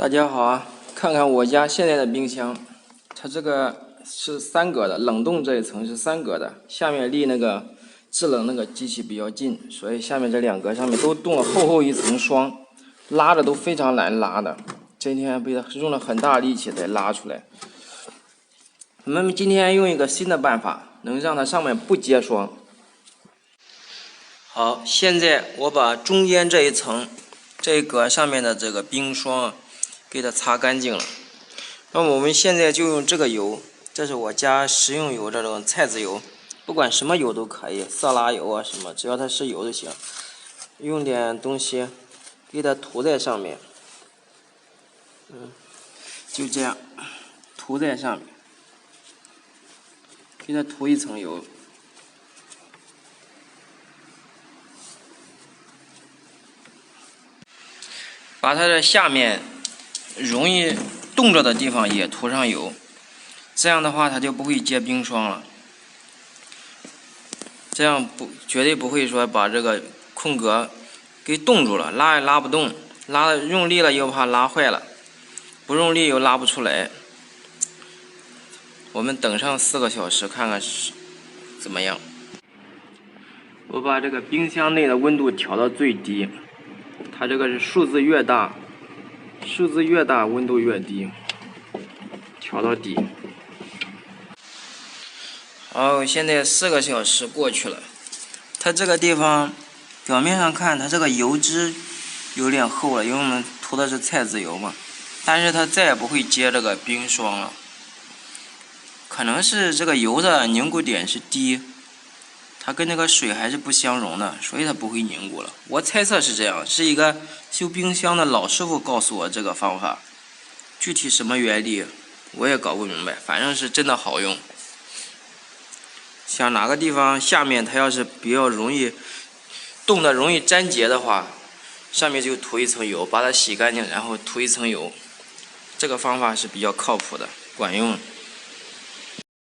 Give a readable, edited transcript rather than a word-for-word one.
大家好啊，看看我家现在的冰箱，它这个是3格的，冷冻这一层是3格的，下面离那个制冷那个机器比较近，所以下面这2格上面都冻了厚一层霜，拉的都非常难拉的。今天被它用了很大力气才拉出来。我们今天用一个新的办法，能让它上面不结霜。好，现在我把中间这一层这一格上面的这个冰霜给它擦干净了。那么我们现在就用这个油，这是我家食用油，这种菜籽油，不管什么油都可以，色拉油啊什么，只要它是油就行。用点东西给它涂在上面，就这样涂在上面，给它涂一层油。把它的下面容易冻着的地方也涂上油，这样的话它就不会结冰霜了。这样绝对不会说把这个空格给冻住了，拉也拉不动，用力了又怕拉坏了，不用力又拉不出来。我们等上4个小时看看怎么样。我把这个冰箱内的温度调到最低，它这个是数字越大温度越低，调到底。好，现在4个小时过去了，它这个地方表面上看它这个油脂有点厚了，因为我们涂的是菜籽油嘛，但是它再也不会结这个冰霜了，可能是这个油的凝固点是低，它跟那个水还是不相容的，所以它不会凝固了。我猜测是这样，是一个修冰箱的老师傅告诉我这个方法，具体什么原理我也搞不明白，反正是真的好用。像哪个地方下面它要是比较容易冻得容易粘结的话，上面就涂一层油，把它洗干净，然后涂一层油。这个方法是比较靠谱的，管用。